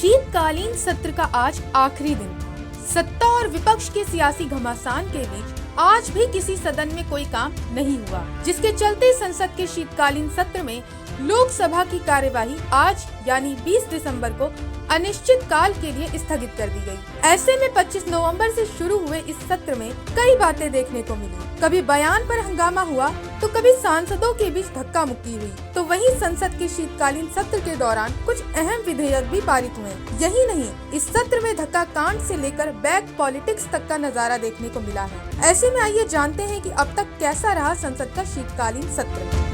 शीतकालीन सत्र का आज आखिरी दिन था। सत्ता और विपक्ष के सियासी घमासान के बीच आज भी किसी सदन में कोई काम नहीं हुआ, जिसके चलते संसद के शीतकालीन सत्र में लोकसभा की कार्यवाही आज यानी 20 दिसंबर को अनिश्चित काल के लिए स्थगित कर दी गई। ऐसे में 25 नवंबर से शुरू हुए इस सत्र में कई बातें देखने को मिली। कभी बयान पर हंगामा हुआ तो कभी सांसदों के बीच धक्का मुक्की हुई, तो वहीं संसद के शीतकालीन सत्र के दौरान कुछ अहम विधेयक भी पारित हुए। यही नहीं, इस सत्र में धक्का कांड से लेकर बैक पॉलिटिक्स तक का नजारा देखने को मिला है। ऐसे में आइए जानते हैं कि अब तक कैसा रहा संसद का शीतकालीन सत्र।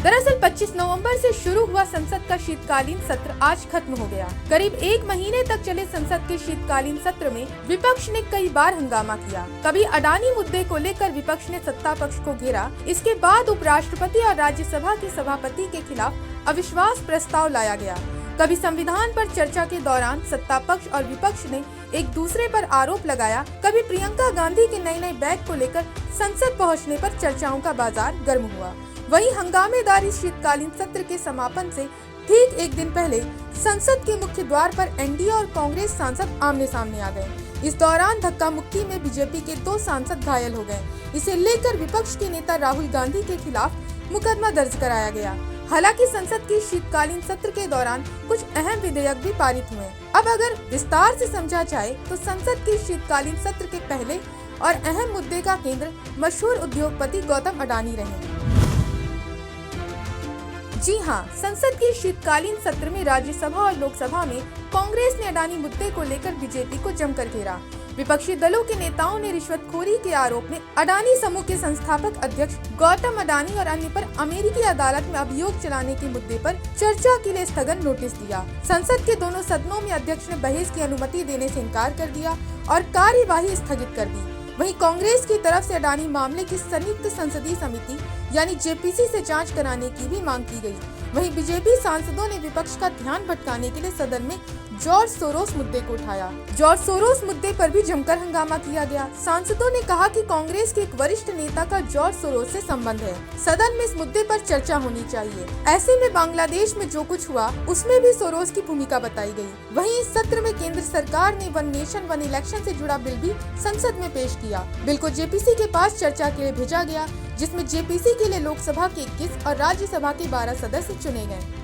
दरअसल 25 नवंबर से शुरू हुआ संसद का शीतकालीन सत्र आज खत्म हो गया। करीब एक महीने तक चले संसद के शीतकालीन सत्र में विपक्ष ने कई बार हंगामा किया। कभी अडानी मुद्दे को लेकर विपक्ष ने सत्ता पक्ष को घेरा। इसके बाद उपराष्ट्रपति और राज्यसभा के सभापति के खिलाफ अविश्वास प्रस्ताव लाया गया। कभी संविधान पर चर्चा के दौरान सत्ता पक्ष और विपक्ष ने एक दूसरे पर आरोप लगाया। कभी प्रियंका गांधी के नए बैग को लेकर संसद पहुँचने पर चर्चाओं का बाजार गर्म हुआ। वहीं हंगामेदार इस शीतकालीन सत्र के समापन से ठीक एक दिन पहले संसद के मुख्य द्वार पर एनडीए और कांग्रेस सांसद आमने सामने आ गए। इस दौरान धक्का मुक्की में बीजेपी के 2 सांसद घायल हो गए। इसे लेकर विपक्ष के नेता राहुल गांधी के खिलाफ मुकदमा दर्ज कराया गया। हालांकि संसद के शीतकालीन सत्र के दौरान कुछ अहम विधेयक भी पारित हुए। अब अगर विस्तार से समझा जाए तो संसद के शीतकालीन सत्र के पहले और अहम मुद्दे का केंद्र मशहूर उद्योगपति गौतम अडानी रहे। जी हाँ, संसद के शीतकालीन सत्र में राज्यसभा और लोकसभा में कांग्रेस ने अडानी मुद्दे को लेकर बीजेपी को जमकर घेरा। विपक्षी दलों के नेताओं ने रिश्वतखोरी के आरोप में अडानी समूह के संस्थापक अध्यक्ष गौतम अडानी और अन्य पर अमेरिकी अदालत में अभियोग चलाने के मुद्दे पर चर्चा के लिए स्थगन नोटिस दिया। संसद के दोनों सदनों में अध्यक्ष ने बहस की अनुमति देने से इनकार कर दिया और कार्यवाही स्थगित कर दी। वहीं कांग्रेस की तरफ से अडानी मामले की संयुक्त संसदीय समिति यानी जेपीसी से जांच कराने की भी मांग की गई। वहीं बीजेपी सांसदों ने विपक्ष का ध्यान भटकाने के लिए सदन में जॉर्ज सोरोस मुद्दे को उठाया। जॉर्ज सोरोस मुद्दे पर भी जमकर हंगामा किया गया। सांसदों ने कहा कि कांग्रेस के एक वरिष्ठ नेता का जॉर्ज सोरोस से संबंध है। सदन में इस मुद्दे पर चर्चा होनी चाहिए। ऐसे में बांग्लादेश में जो कुछ हुआ उसमें भी सोरोस की भूमिका बताई गई। वहीं इस सत्र में केंद्र सरकार ने वन नेशन वन इलेक्शन से जुड़ा बिल भी संसद में पेश किया। बिल को जेपीसी के पास चर्चा के लिए भेजा गया, जिसमें जेपीसी के लिए लोकसभा के 21 और राज्यसभा के 12 सदस्य चुने गए।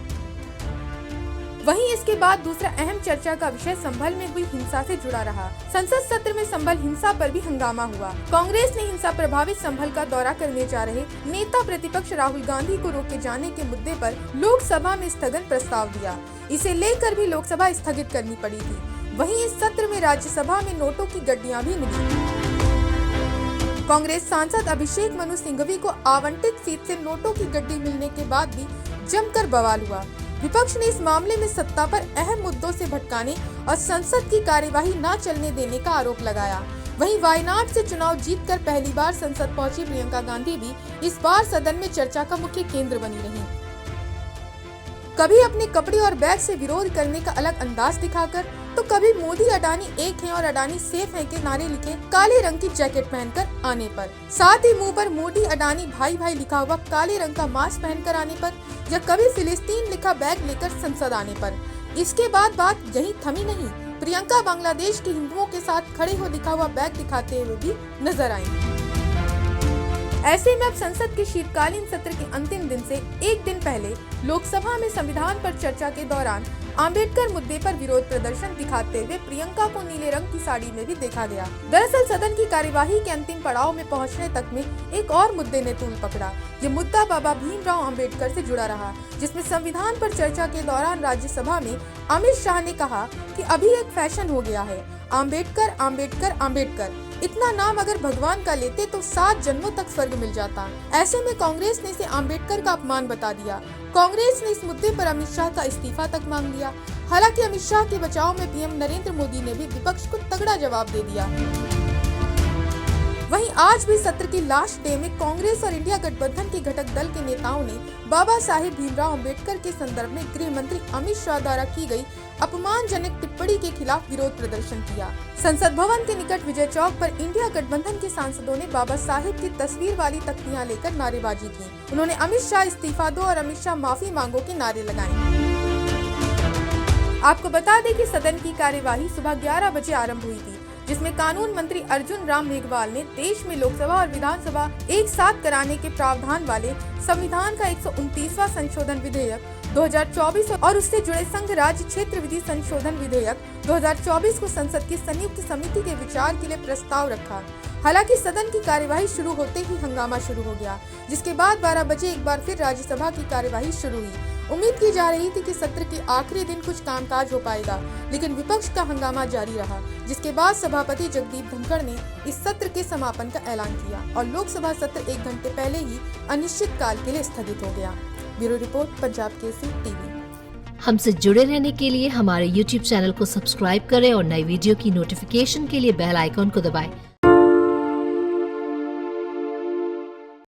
वहीं इसके बाद दूसरा अहम चर्चा का विषय संभल में हुई हिंसा से जुड़ा रहा। संसद सत्र में संभल हिंसा पर भी हंगामा हुआ। कांग्रेस ने हिंसा प्रभावित संभल का दौरा करने जा रहे नेता प्रतिपक्ष राहुल गांधी को रोके जाने के मुद्दे पर लोकसभा में स्थगन प्रस्ताव दिया। इसे लेकर भी लोकसभा स्थगित करनी पड़ी थी। वहीं इस सत्र में राज्यसभा में नोटों की गड्डियां भी मिली। कांग्रेस सांसद अभिषेक मनु सिंघवी को आवंटित सीट से नोटों की गड्डी मिलने के बाद भी जमकर बवाल हुआ। विपक्ष ने इस मामले में सत्ता पर अहम मुद्दों से भटकाने और संसद की कार्यवाही न चलने देने का आरोप लगाया। वहीं वायनाड से चुनाव जीतकर पहली बार संसद पहुंची प्रियंका गांधी भी इस बार सदन में चर्चा का मुख्य केंद्र बनी रही। कभी अपने कपड़े और बैग से विरोध करने का अलग अंदाज दिखाकर, तो कभी मोदी अडानी एक हैं और अडानी सेफ हैं के नारे लिखे काले रंग की जैकेट पहनकर आने पर, साथ ही मुंह पर मोदी अडानी भाई भाई लिखा हुआ काले रंग का मास्क पहनकर आने पर, या कभी फिलिस्तीन लिखा बैग लेकर संसद आने पर। इसके बाद बात यही थमी नहीं, प्रियंका बांग्लादेश के हिंदुओं के साथ खड़े हो लिखा हुआ बैग दिखाते हुए भी नजर आई। ऐसे में अब संसद के शीतकालीन सत्र के अंतिम दिन से एक दिन पहले लोकसभा में संविधान पर चर्चा के दौरान आम्बेडकर मुद्दे पर विरोध प्रदर्शन दिखाते हुए प्रियंका को नीले रंग की साड़ी में भी देखा गया। दरअसल सदन की कार्यवाही के अंतिम पड़ाव में पहुंचने तक में एक और मुद्दे ने तूल पकड़ा। ये मुद्दा बाबा भीमराव अम्बेडकर से जुड़ा रहा, जिसमें संविधान पर चर्चा के दौरान राज्यसभा में अमित शाह ने कहा कि अभी एक फैशन हो गया है, अम्बेडकर अम्बेडकर अम्बेडकर। इतना नाम अगर भगवान का लेते तो 7 जन्मों तक स्वर्ग मिल जाता। ऐसे में कांग्रेस ने इसे अम्बेडकर का अपमान बता दिया। कांग्रेस ने इस मुद्दे पर अमित शाह का इस्तीफा तक मांग लिया। हालांकि अमित शाह के बचाव में पीएम नरेंद्र मोदी ने भी विपक्ष को तगड़ा जवाब दे दिया। वहीं आज भी सत्र की लास्ट डे में कांग्रेस और इंडिया गठबंधन के घटक दल के नेताओं ने बाबा साहेब भीमराव अम्बेडकर के संदर्भ में गृह मंत्री अमित शाह द्वारा की गई अपमानजनक टिप्पणी के खिलाफ विरोध प्रदर्शन किया। संसद भवन के निकट विजय चौक पर इंडिया गठबंधन के सांसदों ने बाबा साहेब की तस्वीर वाली तख्तियां लेकर नारेबाजी की। उन्होंने अमित शाह इस्तीफा दो और अमित शाह माफी मांगो के नारे लगाए। आपको बता दें कि सदन की कार्यवाही सुबह 11 बजे आरंभ हुई थी, जिसमें कानून मंत्री अर्जुन राम मेघवाल ने देश में लोकसभा और विधानसभा एक साथ कराने के प्रावधान वाले संविधान का 129वां संशोधन विधेयक 2024 और उससे जुड़े संघ राज्य क्षेत्र विधि संशोधन विधेयक 2024 को संसद की संयुक्त समिति के विचार के लिए प्रस्ताव रखा। हालांकि सदन की कार्यवाही शुरू होते ही हंगामा शुरू हो गया, जिसके बाद 12 बजे एक बार फिर राज्यसभा की कार्यवाही शुरू हुई। उम्मीद की जा रही थी कि सत्र के आखिरी दिन कुछ कामकाज हो पाएगा, लेकिन विपक्ष का हंगामा जारी रहा, जिसके बाद सभापति जगदीप धनखड़ ने इस सत्र के समापन का ऐलान किया और लोकसभा सत्र 1 घंटे पहले ही अनिश्चित काल के लिए स्थगित हो गया। Bureau report, Punjab Kesari TV. हमसे जुड़े रहने के लिए हमारे YouTube चैनल को सब्सक्राइब करें और नई वीडियो की नोटिफिकेशन के लिए बेल आइकॉन को दबाएं।